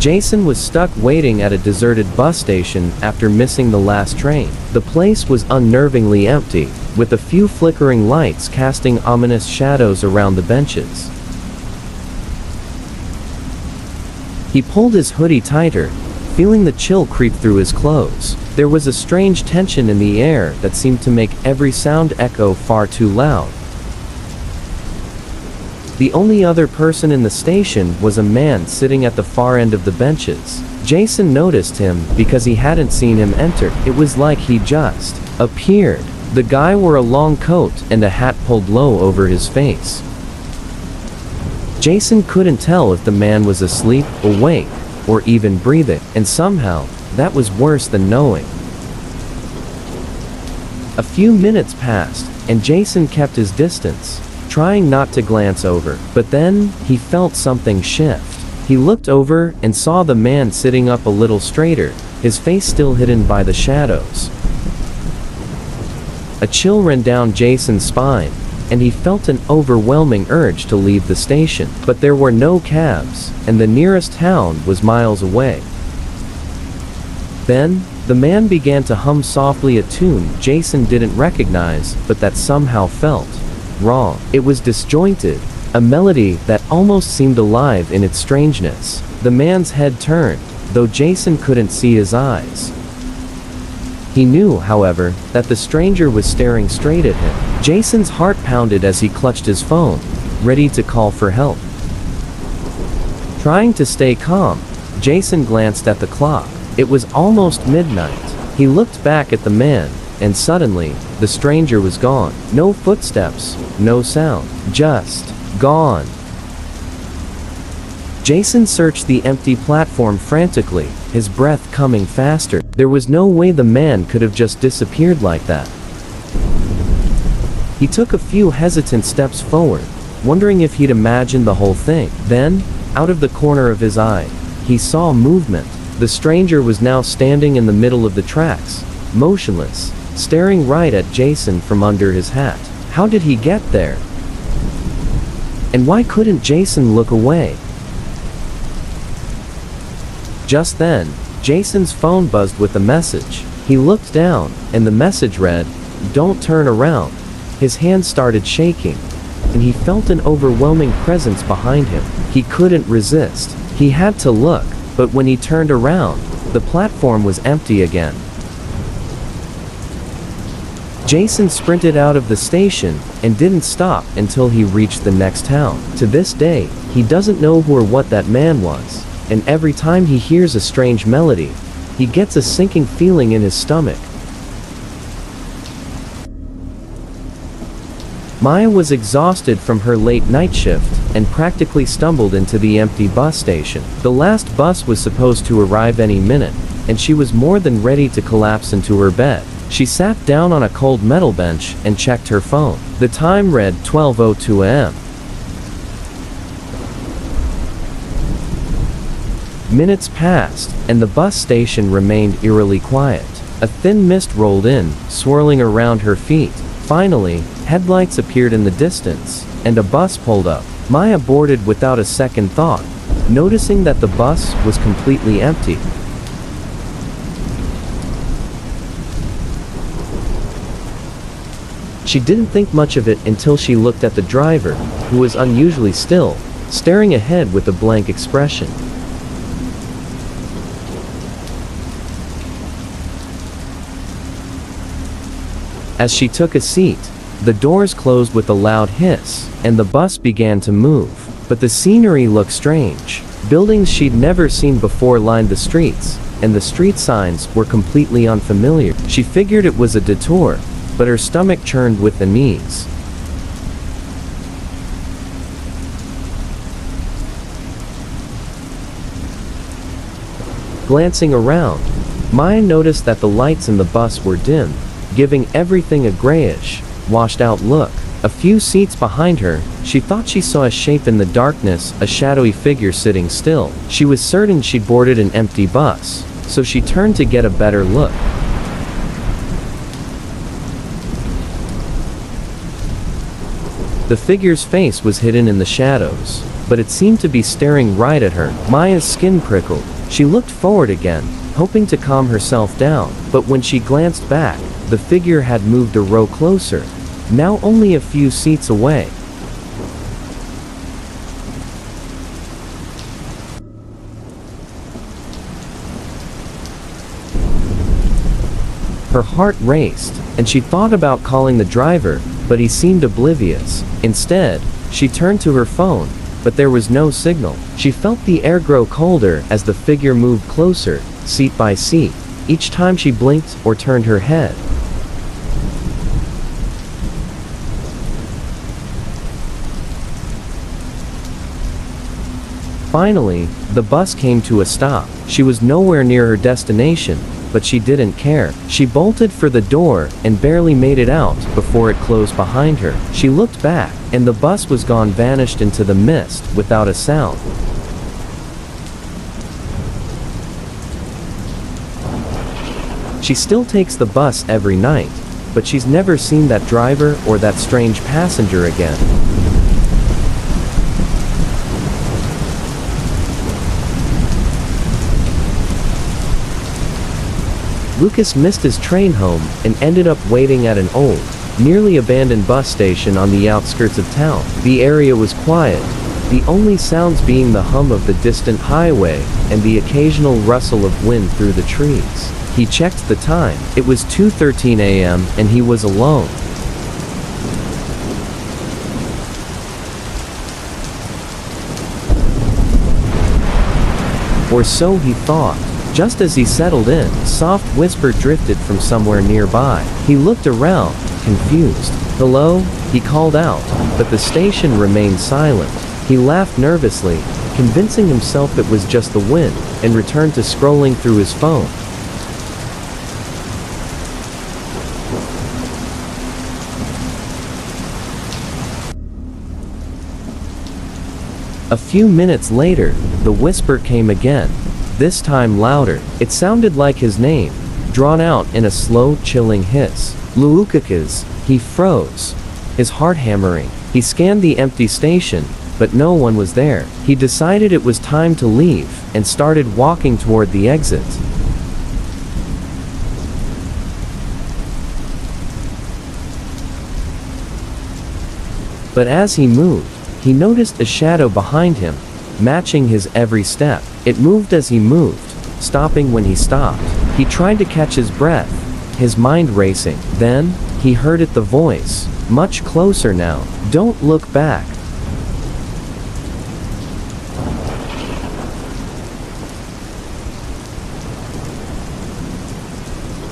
Jason was stuck waiting at a deserted bus station after missing the last train. The place was unnervingly empty, with a few flickering lights casting ominous shadows around the benches. He pulled his hoodie tighter, feeling the chill creep through his clothes. There was a strange tension in the air that seemed to make every sound echo far too loud. The only other person in the station was a man sitting at the far end of the benches. Jason noticed him because he hadn't seen him enter. It was like he just appeared. The guy wore a long coat and a hat pulled low over his face. Jason couldn't tell if the man was asleep, awake, or even breathing, and somehow, that was worse than knowing. A few minutes passed, and Jason kept his distance, trying not to glance over. But then, he felt something shift. He looked over and saw the man sitting up a little straighter, his face still hidden by the shadows. A chill ran down Jason's spine, and he felt an overwhelming urge to leave the station. But there were no cabs, and the nearest town was miles away. Then, the man began to hum softly a tune Jason didn't recognize, but that somehow felt wrong. It was disjointed, a melody that almost seemed alive in its strangeness. The man's head turned, though Jason couldn't see his eyes. He knew, however, that the stranger was staring straight at him. Jason's heart pounded as he clutched his phone, ready to call for help. Trying to stay calm, Jason glanced at the clock. It was almost midnight. He looked back at the man, and suddenly, the stranger was gone. No footsteps, no sound, just gone. Jason searched the empty platform frantically, his breath coming faster. There was no way the man could have just disappeared like that. He took a few hesitant steps forward, wondering if he'd imagined the whole thing. Then, out of the corner of his eye, he saw movement. The stranger was now standing in the middle of the tracks, motionless, staring right at Jason from under his hat. How did he get there? And why couldn't Jason look away? Just then, Jason's phone buzzed with a message. He looked down, and the message read, "Don't turn around." His hand started shaking, and he felt an overwhelming presence behind him. He couldn't resist. He had to look, but when he turned around, the platform was empty again. Jason sprinted out of the station, and didn't stop until he reached the next town. To this day, he doesn't know who or what that man was, and every time he hears a strange melody, he gets a sinking feeling in his stomach. Maya was exhausted from her late night shift, and practically stumbled into the empty bus station. The last bus was supposed to arrive any minute, and she was more than ready to collapse into her bed. She sat down on a cold metal bench and checked her phone. The time read 12:02 a.m. Minutes passed, and the bus station remained eerily quiet. A thin mist rolled in, swirling around her feet. Finally, headlights appeared in the distance, and a bus pulled up. Maya boarded without a second thought, noticing that the bus was completely empty. She didn't think much of it until she looked at the driver, who was unusually still, staring ahead with a blank expression. As she took a seat, the doors closed with a loud hiss, and the bus began to move. But the scenery looked strange. Buildings she'd never seen before lined the streets, and the street signs were completely unfamiliar. She figured it was a detour, but her stomach churned with the knees. Glancing around, Maya noticed that the lights in the bus were dim, giving everything a grayish, washed-out look. A few seats behind her, she thought she saw a shape in the darkness, a shadowy figure sitting still. She was certain she'd boarded an empty bus, so she turned to get a better look. The figure's face was hidden in the shadows, but it seemed to be staring right at her. Maya's skin prickled. She looked forward again, hoping to calm herself down, but when she glanced back, the figure had moved a row closer, now only a few seats away. Her heart raced, and she thought about calling the driver, but he seemed oblivious. Instead, she turned to her phone, but there was no signal. She felt the air grow colder as the figure moved closer, seat by seat, each time she blinked or turned her head. Finally, the bus came to a stop. She was nowhere near her destination, but she didn't care. She bolted for the door and barely made it out before it closed behind her. She looked back, and the bus was gone, vanished into the mist without a sound. She still takes the bus every night, but she's never seen that driver or that strange passenger again. Lucas missed his train home and ended up waiting at an old, nearly abandoned bus station on the outskirts of town. The area was quiet, the only sounds being the hum of the distant highway and the occasional rustle of wind through the trees. He checked the time. It was 2:13 a.m. and he was alone. Or so he thought. Just as he settled in, a soft whisper drifted from somewhere nearby. He looked around, confused. "Hello?" he called out, but the station remained silent. He laughed nervously, convincing himself it was just the wind, and returned to scrolling through his phone. A few minutes later, the whisper came again. This time louder. It sounded like his name, drawn out in a slow, chilling hiss. "Luukakis." He froze, his heart hammering. He scanned the empty station, but no one was there. He decided it was time to leave, and started walking toward the exit. But as he moved, he noticed a shadow behind him, matching his every step. It moved as he moved, stopping when he stopped. He tried to catch his breath, his mind racing. Then, he heard it, the voice, much closer now. "Don't look back."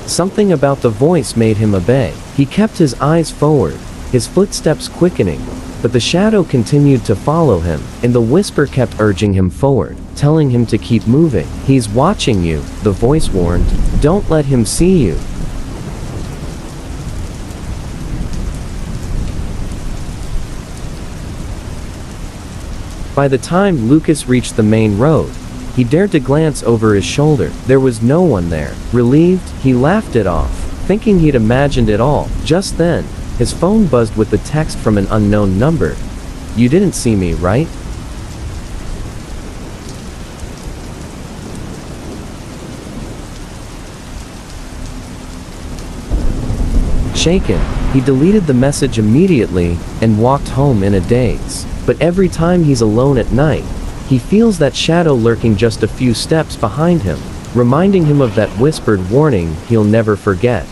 Something about the voice made him obey. He kept his eyes forward, his footsteps quickening, but the shadow continued to follow him, and the whisper kept urging him forward, telling him to keep moving. "He's watching you," the voice warned. "Don't let him see you." By the time Lucas reached the main road, he dared to glance over his shoulder. There was no one there. Relieved, he laughed it off, thinking he'd imagined it all. Just then, his phone buzzed with the text from an unknown number. "You didn't see me, right?" Shaken, he deleted the message immediately and walked home in a daze. But every time he's alone at night, he feels that shadow lurking just a few steps behind him, reminding him of that whispered warning he'll never forget.